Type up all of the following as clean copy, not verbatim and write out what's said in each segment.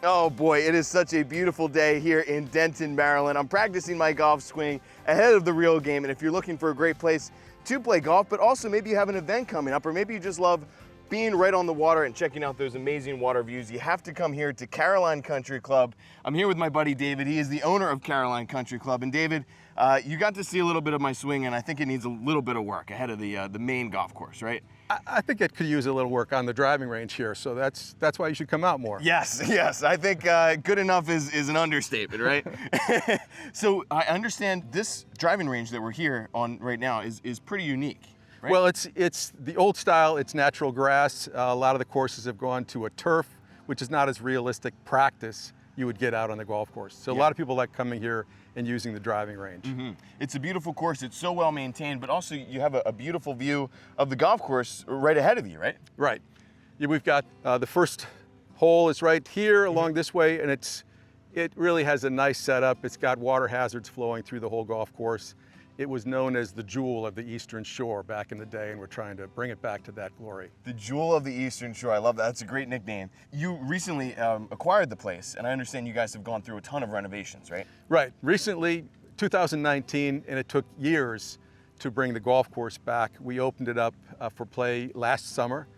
Oh boy, it is such a beautiful day here in Denton, Maryland. I'm practicing my golf swing ahead of the real game, and if you're looking for a great place to play golf, but also maybe you have an event coming up, or maybe you just love being right on the water and checking out those amazing water views, you have to come here to Caroline Country Club. I'm here with my buddy David. He is the owner of Caroline Country Club. And David, you got to see a little bit of my swing, and I think it needs a little bit of work ahead of the main golf course, right? I think it could use a little work on the driving range here, so that's why you should come out more. Yes. I think good enough is an understatement, right? So I understand this driving range that we're here on right now is pretty unique, right? Well, it's the old style, it's natural grass. A lot of the courses have gone to a turf, which is not as realistic practice you would get out on the golf course. So a lot of people like coming here and using the driving range. Mm-hmm. It's a beautiful course. It's so well maintained, but also you have a beautiful view of the golf course right ahead of you, right? Right. Yeah, we've got the first hole is right here along this way, and it really has a nice setup. It's got water hazards flowing through the whole golf course. It was known as the jewel of the Eastern Shore back in the day, and we're trying to bring it back to that glory. The jewel of the Eastern Shore. I love that. That's a great nickname. You recently acquired the place, and I understand you guys have gone through a ton of renovations, right? Right. Recently, 2019, and it took years to bring the golf course back. We opened it up for play last summer,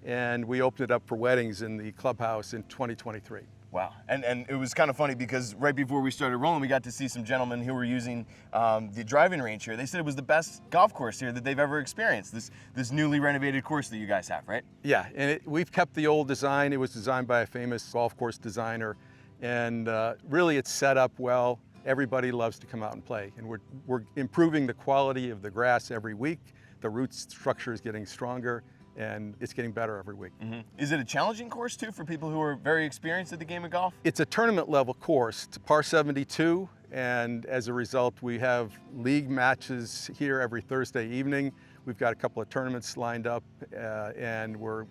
and we opened it up for weddings in the clubhouse in 2023. Wow, and it was kind of funny because right before we started rolling, we got to see some gentlemen who were using the driving range here. They said it was the best golf course here that they've ever experienced, this newly renovated course that you guys have, right? Yeah, and we've kept the old design. It was designed by a famous golf course designer, and really it's set up well. Everybody loves to come out and play, and we're improving the quality of the grass every week. The root structure is getting stronger, and it's getting better every week. Mm-hmm. Is it a challenging course too for people who are very experienced at the game of golf? It's a tournament level course. It's a par 72, and as a result, we have league matches here every Thursday evening. We've got a couple of tournaments lined up, and we're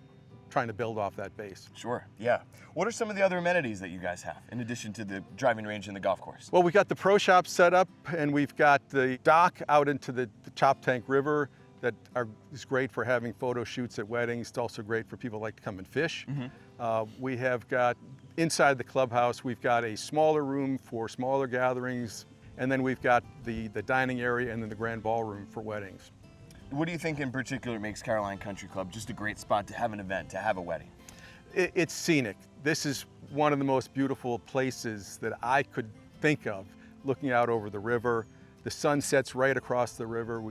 trying to build off that base. Sure, yeah. What are some of the other amenities that you guys have in addition to the driving range and the golf course? Well, we've got the pro shop set up, and we've got the dock out into the Chop Tank River that is great for having photo shoots at weddings. It's also great for people who like to come and fish. Mm-hmm. We have got, inside the clubhouse, we've got a smaller room for smaller gatherings, and then we've got the dining area and then the grand ballroom for weddings. What do you think in particular makes Caroline Country Club just a great spot to have an event, to have a wedding? It's scenic. This is one of the most beautiful places that I could think of, looking out over the river. The sun sets right across the river.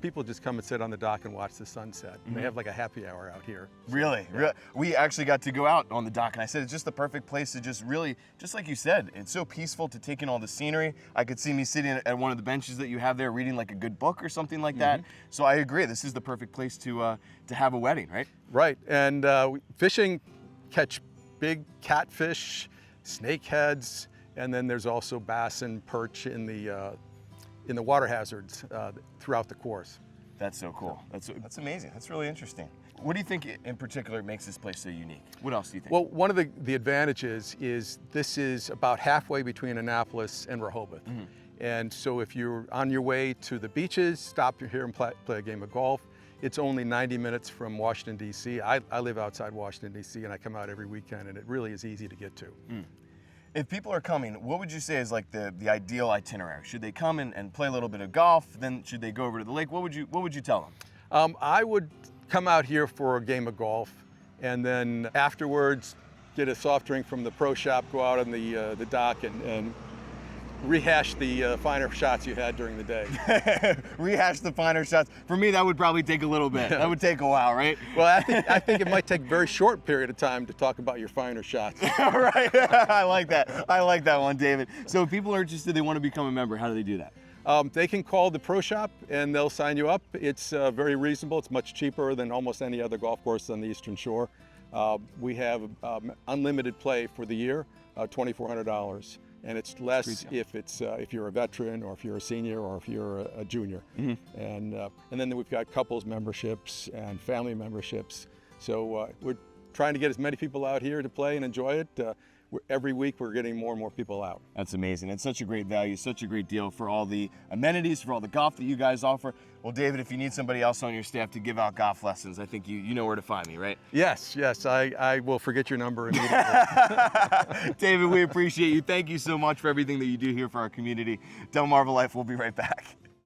People just come and sit on the dock and watch the sunset. Mm-hmm. They have like a happy hour out here. Really? Yeah. We actually got to go out on the dock, and I said it's just the perfect place to just really, just like you said, it's so peaceful to take in all the scenery. I could see me sitting at one of the benches that you have there reading like a good book or something like that. So I agree, this is the perfect place to have a wedding, right? Right, and fishing, catch big catfish, snakeheads, and then there's also bass and perch in the water hazards throughout the course. That's so cool. That's amazing. That's really interesting. What do you think in particular makes this place so unique? What else do you think? Well, one of the advantages is this is about halfway between Annapolis and Rehoboth. Mm-hmm. And so if you're on your way to the beaches, stop here and play a game of golf. It's only 90 minutes from Washington, D.C. I live outside Washington, D.C., and I come out every weekend, and it really is easy to get to. Mm. If people are coming, what would you say is like the ideal itinerary? Should they come and play a little bit of golf? Then should they go over to the lake? What would you tell them? I would come out here for a game of golf, and then afterwards get a soft drink from the pro shop, go out on the dock and rehash the finer shots you had during the day. Rehash the finer shots. For me, that would probably take a little bit. That would take a while, right? Well, I think it might take a very short period of time to talk about your finer shots. Right. I like that. I like that one, David. So if people are interested, they want to become a member, how do they do that? They can call the pro shop and they'll sign you up. It's very reasonable. It's much cheaper than almost any other golf course on the Eastern Shore. We have unlimited play for the year, $2,400. And it's less if you're a veteran or if you're a senior or if you're a junior. Mm-hmm. And then we've got couples memberships and family memberships. So we're trying to get as many people out here to play and enjoy it. Every week we're getting more and more people out. That's amazing. It's such a great value, such a great deal for all the amenities, for all the golf that you guys offer. Well, David, if you need somebody else on your staff to give out golf lessons, I think you know where to find me, right? Yes, I will forget your number immediately. David, we appreciate you. Thank you so much for everything that you do here for our community. Delmarva Life, we'll be right back.